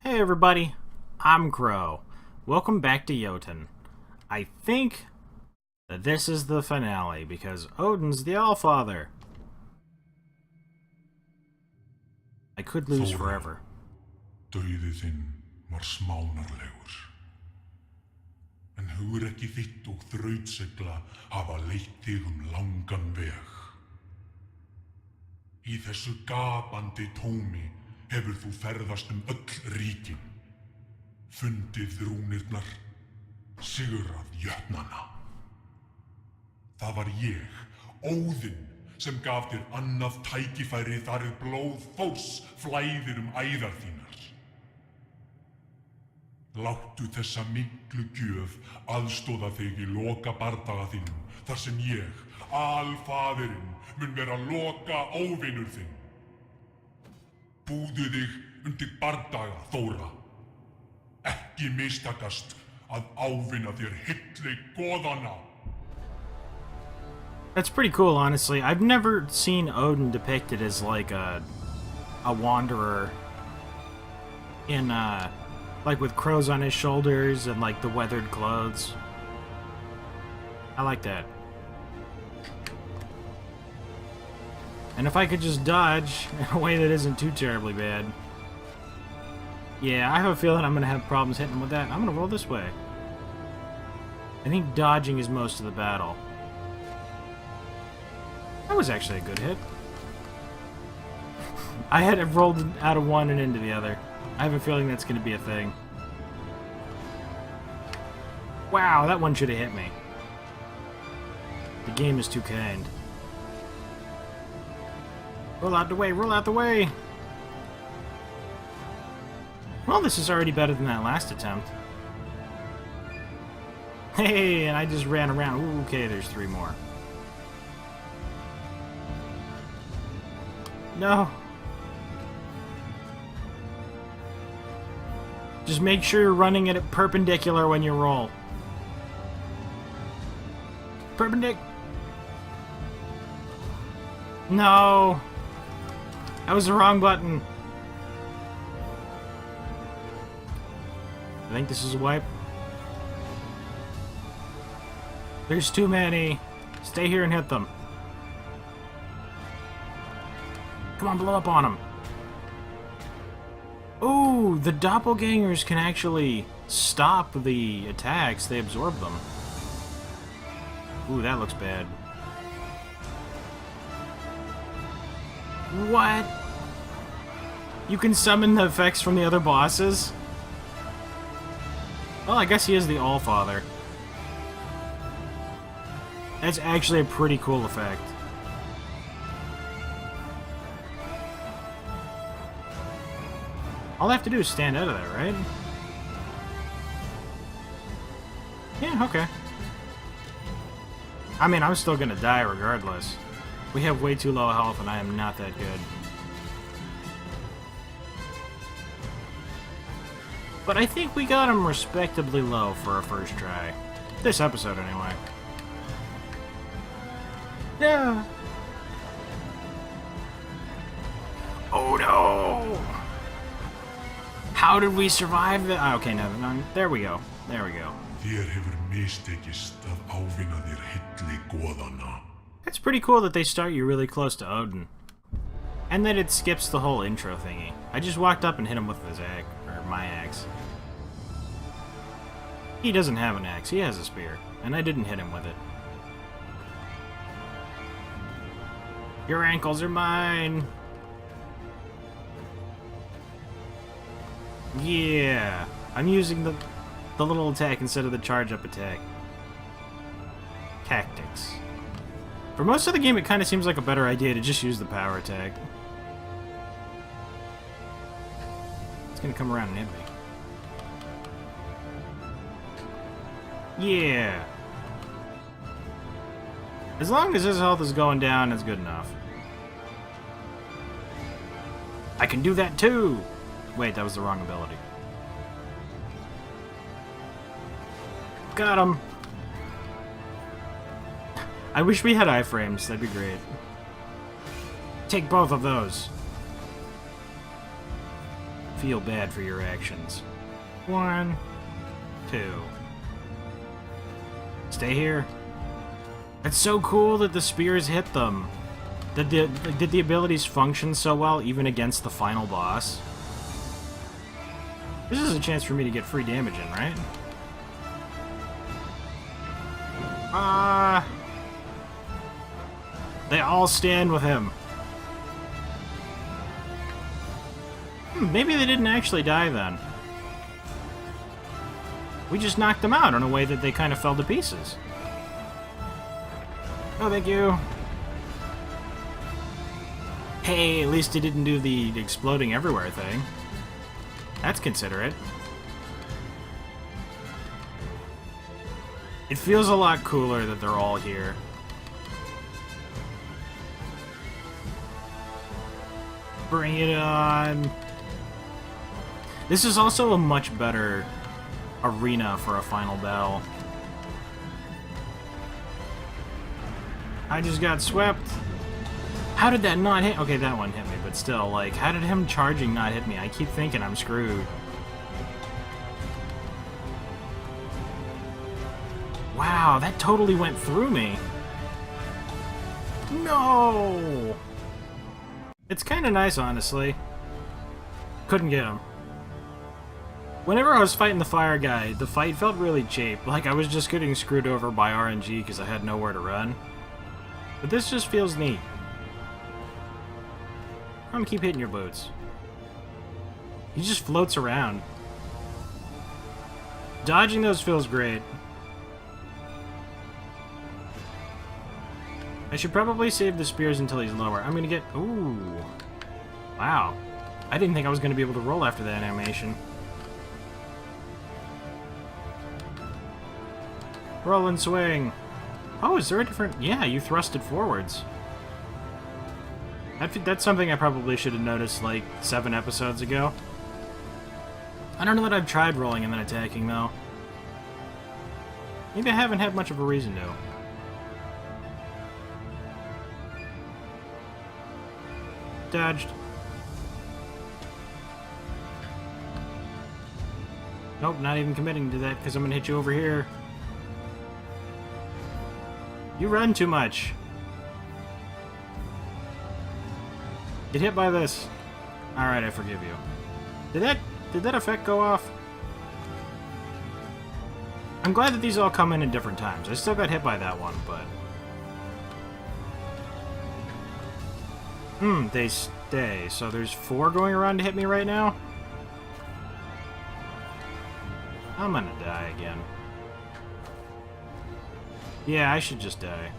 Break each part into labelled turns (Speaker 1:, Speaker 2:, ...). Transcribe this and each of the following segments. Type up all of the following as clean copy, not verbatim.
Speaker 1: Hey everybody, I'm Crow. Welcome back to Jotun. I think that this is the finale because Odin's the Allfather. I could lose forever.
Speaker 2: Dauði þinn var smánarlegur. En hugrekki þitt og þrautsegla hafa leitt þig langan veg. Í þessu gapandi tómi hefur þú ferðast öll ríkin. Fundið rúnirnar, sigrað jötnana. Það var ég, Óðinn, sem gaf þér annað tækifæri þar blóð Þórs flæðir æðar þínar. Láttu þessa miklu gjöf aðstoða þig í loka bardaga þínum, þar sem ég, Allfaðirinn, mun vera loka óvinur þinn. Búðu þig undir bardaga, Þóra. Ekki mistakast að ávinna þér hylli goðanna.
Speaker 1: That's pretty cool, honestly. I've never seen Odin depicted as like a wanderer in like with crows on his shoulders and like the weathered clothes. I like that. And if I could just dodge in a way that isn't too terribly bad. Yeah, I have a feeling I'm going to have problems hitting with that. I'm going to roll this way. I think dodging is most of the battle. That was actually a good hit. I had it rolled out of one and into the other. I have a feeling that's going to be a thing. Wow, that one should have hit me. The game is too kind. Roll out the way, roll out the way! Well, this is already better than that last attempt. Hey, and I just ran around. Ooh, okay, there's 3 more. No. Just make sure you're running it perpendicular when you roll. No. That was the wrong button. I think this is a wipe. There's too many. Stay here and hit them. Come on, blow up on them. Ooh, the doppelgangers can actually stop the attacks. They absorb them. Ooh, that looks bad. What? You can summon the effects from the other bosses? Well, I guess he is the Allfather. That's actually a pretty cool effect. All I have to do is stand out of that, right? Yeah, okay. I mean, I'm still gonna die regardless. We have way too low health and I am not that good. But I think we got him respectably low for our first try. This episode, anyway. Yeah. Oh no! How did we survive that? Oh, okay, no, there we go. There we go.
Speaker 2: Þér hefur mistekist að ávinna þér hylli goðanna.
Speaker 1: It's pretty cool that they start you really close to Odin. And that it skips the whole intro thingy. I just walked up and hit him with his axe, or my axe. He doesn't have an axe, he has a spear, and I didn't hit him with it. Your ankles are mine! Yeah! I'm using the little attack instead of the charge-up attack. Tactics. For most of the game, it kind of seems like a better idea to just use the power attack. It's gonna come around and hit me. Yeah. As long as his health is going down, it's good enough. I can do that too! Wait, that was the wrong ability. Got him! I wish we had iframes, that'd be great. Take both of those. feel bad for your actions. 1, 2. Stay here. It's so cool that the spears hit them. Did the abilities function so well even against the final boss? This is a chance for me to get free damage in, right? They all stand with him. Maybe they didn't actually die then. We just knocked them out in a way that they kind of fell to pieces. Oh, thank you. Hey, at least he didn't do the exploding everywhere thing. That's considerate. It feels a lot cooler that they're all here. Bring it on. This is also a much better arena for a final battle. I just got swept. How did that not hit? Okay, that one hit me, but still, like, how did him charging not hit me? I keep thinking I'm screwed. Wow, that totally went through me. No! It's kind of nice, honestly. Couldn't get him. Whenever I was fighting the fire guy, the fight felt really cheap. Like I was just getting screwed over by RNG because I had nowhere to run. But this just feels neat. I'm gonna keep hitting your boots. He just floats around. Dodging those feels great. I should probably save the spears until he's lower. I'm gonna get... Ooh. Wow. I didn't think I was gonna be able to roll after that animation. Roll and swing. Oh, is there a different... Yeah, you thrust it forwards. That's something I probably should have noticed, like, 7 episodes ago. I don't know that I've tried rolling and then attacking, though. Maybe I haven't had much of a reason to. Dodged. Nope, not even committing to that, because I'm gonna hit you over here. You run too much. Get hit by this. Alright, I forgive you. Did that effect go off? I'm glad that these all come in at different times. I still got hit by that one, but... they stay. So there's 4 going around to hit me right now? I'm gonna die again. Yeah, I should just die.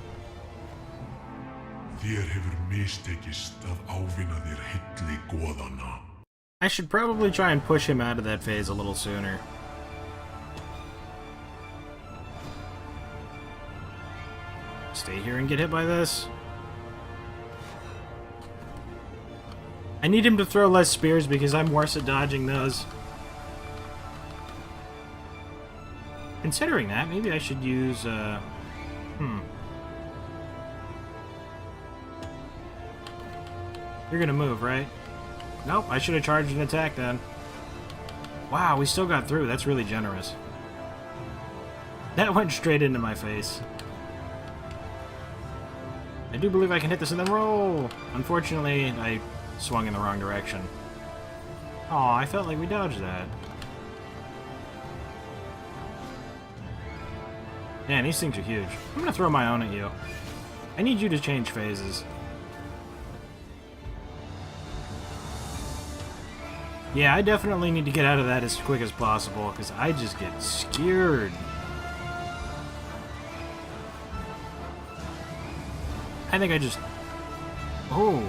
Speaker 2: Þér hefur mistekist að ávinna þér hilli goðanna.
Speaker 1: I should probably try and push him out of that phase a little sooner. Stay here and get hit by this. I need him to throw less spears because I'm worse at dodging those. Considering that, maybe I should use, You're gonna move, right? Nope, I should have charged an attack then. Wow, we still got through. That's really generous. That went straight into my face. I do believe I can hit this and then roll! Unfortunately, I swung in the wrong direction. Aw, I felt like we dodged that. Man, these things are huge. I'm gonna throw my own at you. I need you to change phases. Yeah, I definitely need to get out of that as quick as possible, because I just get scared. I think I just... Oh.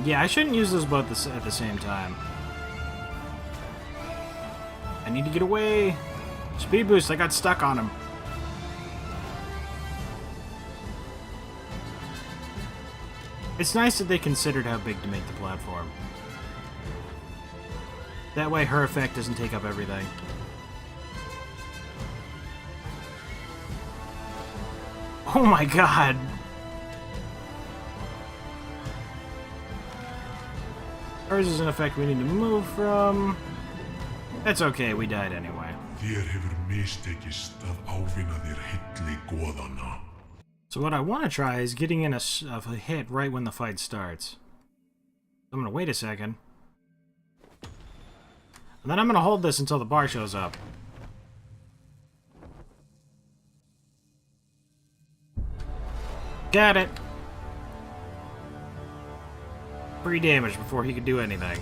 Speaker 1: Yeah, I shouldn't use those both at the same time. I need to get away. Speed boost, I got stuck on him. It's nice that they considered how big to make the platform. That way her effect doesn't take up everything. Oh my god! Ours is an effect we need to move from. That's okay, we died anyway.
Speaker 2: Þér hefur mistekist að ávinna þér hilli goðanna.
Speaker 1: So what I want to try is getting in a hit right when the fight starts. I'm going to wait a second. And then I'm going to hold this until the bar shows up. Got it! 3 damage before he could do anything.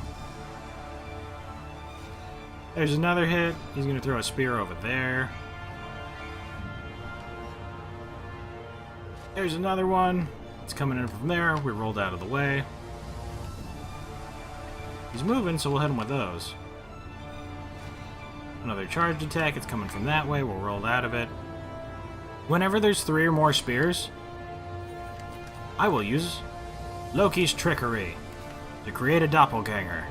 Speaker 1: There's another hit. He's going to throw a spear over there. There's another one. It's coming in from there. We rolled out of the way. He's moving, so we'll hit him with those. Another charged attack. It's coming from that way. We'll roll out of it. Whenever there's 3 or more spears, I will use Loki's trickery to create a doppelganger.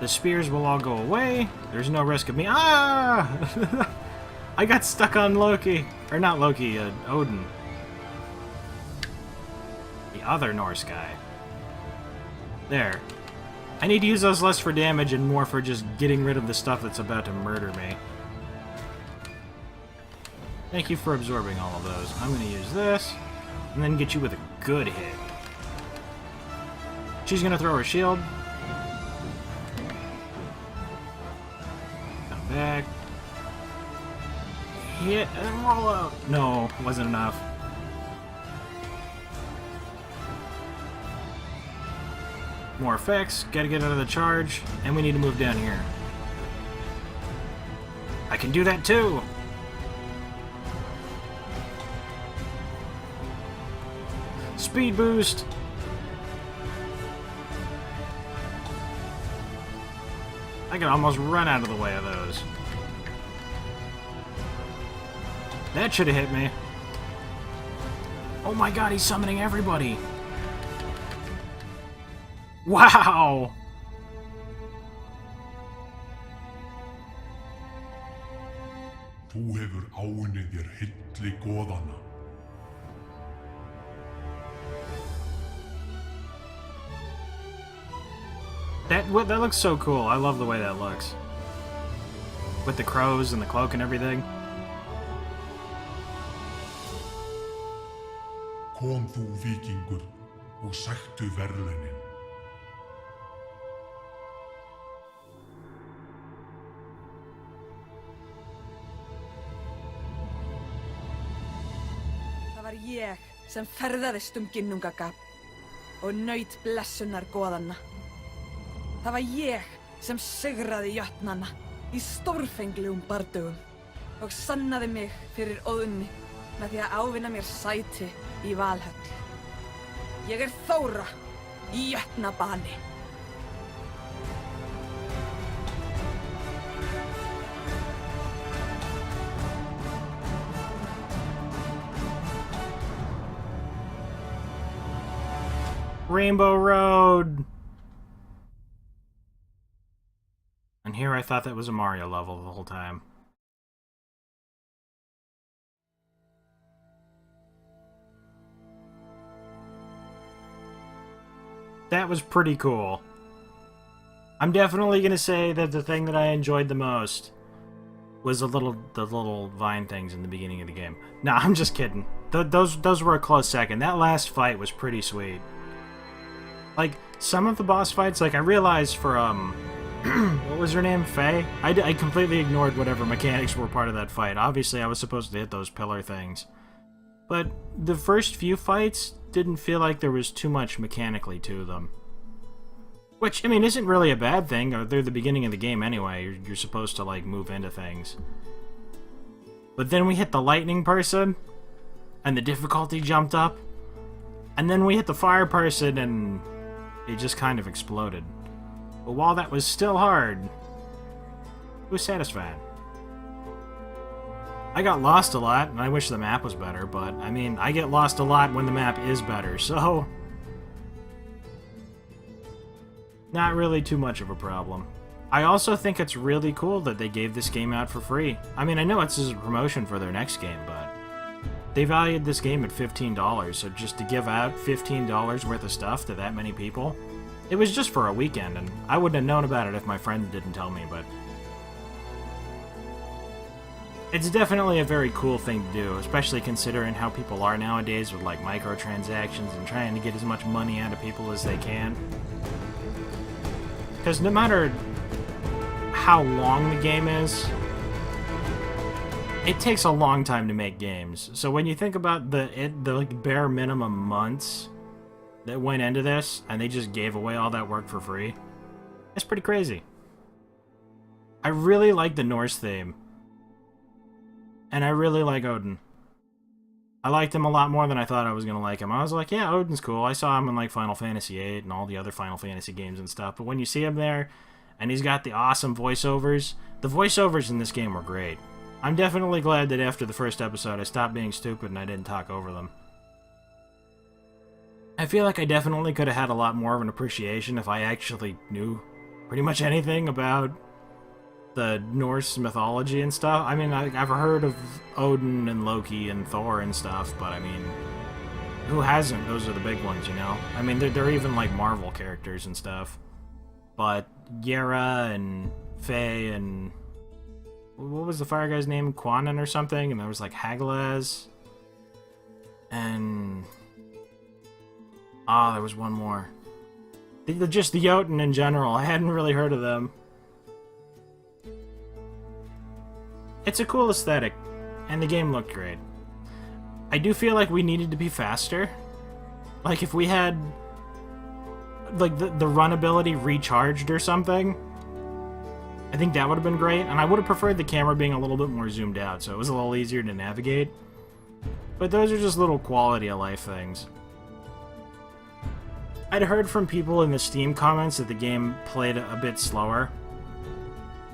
Speaker 1: The spears will all go away. There's no risk of me. Ah! I got stuck on Loki. Or not Loki, Odin. The other Norse guy. There. I need to use those less for damage and more for just getting rid of the stuff that's about to murder me. Thank you for absorbing all of those. I'm going to use this, and then get you with a good hit. She's going to throw her shield. Come back. Hit, and then roll out. No, wasn't enough. More effects, gotta get out of the charge, and we need to move down here. I can do that too! Speed boost! I can almost run out of the way of those. That should have hit me. Oh my god, he's summoning everybody! Wow!
Speaker 2: Þú hefur áunnið þér hilli goðanna.
Speaker 1: That looks so cool. I love the way that looks. With the crows and the cloak and everything.
Speaker 2: Kom þú víkingur og sæktu verðlaunin.
Speaker 3: Það var ég sem ferðaðist ginnungagap og naut blessunar goðanna. Það var ég sem sigraði jötnana í stórfenglegum bardögum og sannaði mig fyrir Óðni með því að ávinna mér sæti í Valhöll. Ég Þóra í jötnabani.
Speaker 1: Rainbow Road! And here I thought that was a Mario level the whole time. That was pretty cool. I'm definitely gonna say that the thing that I enjoyed the most was the little vine things in the beginning of the game. Nah, I'm just kidding. Those were a close second. That last fight was pretty sweet. Like, some of the boss fights, like, I realized for, what was her name? Faye? I completely ignored whatever mechanics were part of that fight. Obviously, I was supposed to hit those pillar things. But the first few fights didn't feel like there was too much mechanically to them. Which, I mean, isn't really a bad thing. They're the beginning of the game anyway. You're supposed to, like, move into things. But then we hit the lightning person, and the difficulty jumped up. And then we hit the fire person, and it just kind of exploded. But while that was still hard, it was satisfying. I got lost a lot, and I wish the map was better, but, I mean, I get lost a lot when the map is better, so... not really too much of a problem. I also think it's really cool that they gave this game out for free. I mean, I know it's just a promotion for their next game, but... they valued this game at $15, so just to give out $15 worth of stuff to that many people, It was just for a weekend, and I wouldn't have known about it if my friend didn't tell me, but... It's definitely a very cool thing to do, especially considering how people are nowadays with, like, microtransactions and trying to get as much money out of people as they can. Because no matter how long the game is, it takes a long time to make games. So when you think about the like, bare minimum months that went into this, and they just gave away all that work for free, it's pretty crazy. I really like the Norse theme. And I really like Odin. I liked him a lot more than I thought I was going to like him. I was like, yeah, Odin's cool. I saw him in like Final Fantasy VIII and all the other Final Fantasy games and stuff. But when you see him there, and he's got the awesome voiceovers, the voiceovers in this game were great. I'm definitely glad that after the first episode I stopped being stupid and I didn't talk over them. I feel like I definitely could have had a lot more of an appreciation if I actually knew pretty much anything about the Norse mythology and stuff. I mean, I've heard of Odin and Loki and Thor and stuff, but I mean, who hasn't? Those are the big ones, you know? I mean, they're even like Marvel characters and stuff. But Yera and Faye and... what was the fire guy's name? Quanon or something? And there was like Hagalaz. And... there was one more. Just the Jotun in general. I hadn't really heard of them. It's a cool aesthetic, and the game looked great. I do feel like we needed to be faster. Like, if we had, like, the run ability recharged or something, I think that would have been great, and I would have preferred the camera being a little bit more zoomed out, so it was a little easier to navigate. But those are just little quality of life things. I'd heard from people in the Steam comments that the game played a bit slower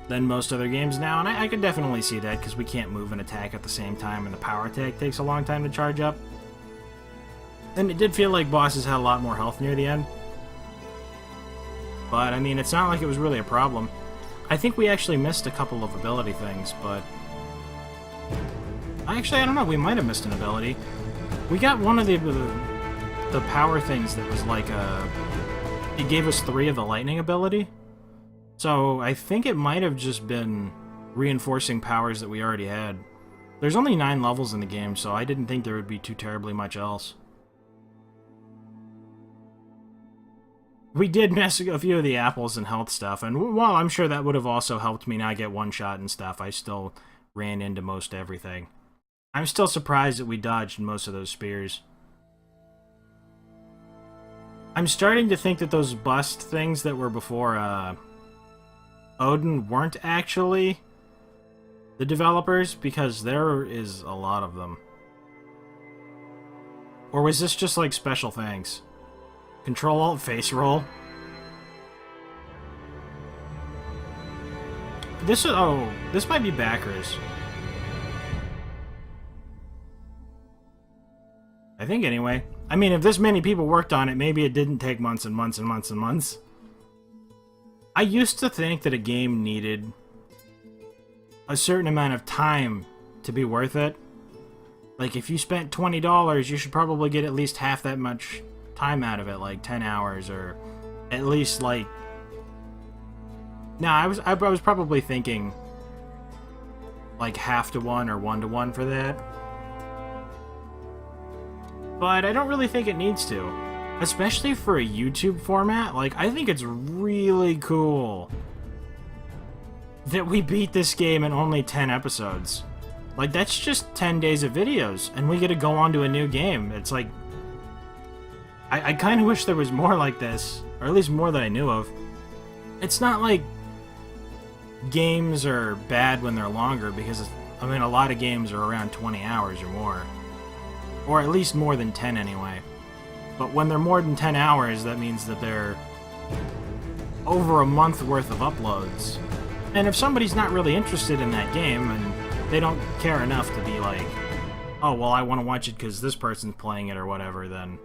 Speaker 1: than most other games now, and I could definitely see that, because we can't move and attack at the same time, and the power attack takes a long time to charge up. And it did feel like bosses had a lot more health near the end. But, I mean, it's not like it was really a problem. I think we actually missed a couple of ability things, but... Actually, I don't know, we might have missed an ability. We got one of the power things that was like it gave us 3 of the lightning ability. So I think it might have just been reinforcing powers that we already had. There's only 9 levels in the game, so I didn't think there would be too terribly much else. We did miss a few of the apples and health stuff, and while I'm sure that would have also helped me not get one-shot and stuff, I still ran into most everything. I'm still surprised that we dodged most of those spears. I'm starting to think that those bust things that were before, Odin weren't actually the developers, because there is a lot of them. Or was this just like special things? Control-Alt-Face roll. This might be backers. I think anyway. I mean, if this many people worked on it, maybe it didn't take months and months and months and months. I used to think that a game needed a certain amount of time to be worth it. Like, if you spent $20, you should probably get at least half that much time out of it, like 10 hours, or at least, like... Nah, I was probably thinking, like, 1/2 to 1 or 1 to 1 for that. But I don't really think it needs to. Especially for a YouTube format, like, I think it's really cool that we beat this game in only 10 episodes. Like, that's just 10 days of videos, and we get to go on to a new game. It's like... I kind of wish there was more like this, or at least more that I knew of. It's not like games are bad when they're longer, because, I mean, a lot of games are around 20 hours or more. Or at least more than 10 anyway. But when they're more than 10 hours, that means that they're over a month worth of uploads. And if somebody's not really interested in that game, and they don't care enough to be like, oh, well, I want to watch it because this person's playing it or whatever, then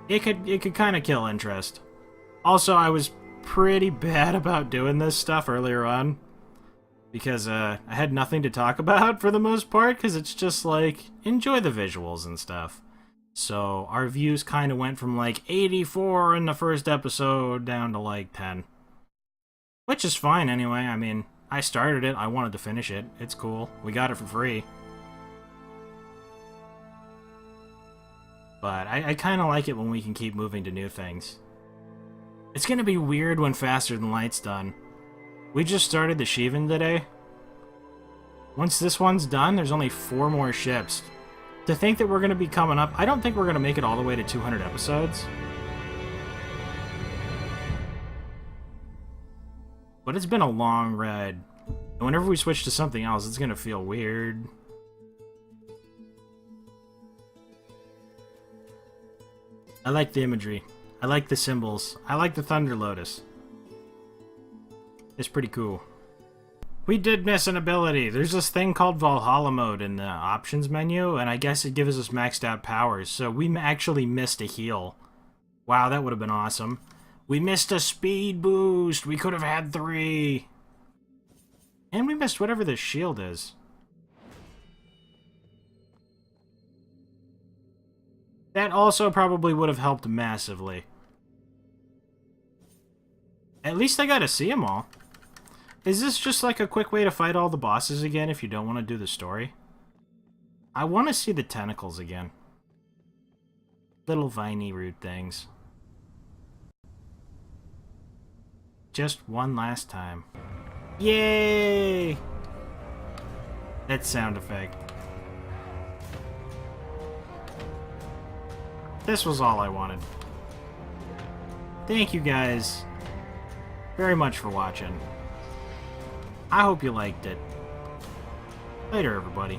Speaker 1: it could kind of kill interest. Also, I was pretty bad about doing this stuff earlier on, because I had nothing to talk about for the most part, because it's just like, enjoy the visuals and stuff. So our views kind of went from like 84 in the first episode down to like 10. Which is fine anyway. I mean, I started it. I wanted to finish it. It's cool. We got it for free. But I kind of like it when we can keep moving to new things. It's going to be weird when Faster Than Light's done. We just started the Shivan today. Once this one's done, there's only 4 more ships. To think that we're going to be coming up... I don't think we're going to make it all the way to 200 episodes. But it's been a long ride. And whenever we switch to something else, it's going to feel weird. I like the imagery. I like the symbols. I like the Thunder Lotus. It's pretty cool. We did miss an ability. There's this thing called Valhalla mode in the options menu, and I guess it gives us maxed out powers, so we actually missed a heal. Wow, that would have been awesome. We missed a speed boost! We could have had 3! And we missed whatever this shield is. That also probably would have helped massively. At least I got to see them all. Is this just like a quick way to fight all the bosses again if you don't want to do the story? I want to see the tentacles again. Little viney root things. Just one last time. Yay! That sound effect. This was all I wanted. Thank you guys very much for watching. I hope you liked it. Later, everybody.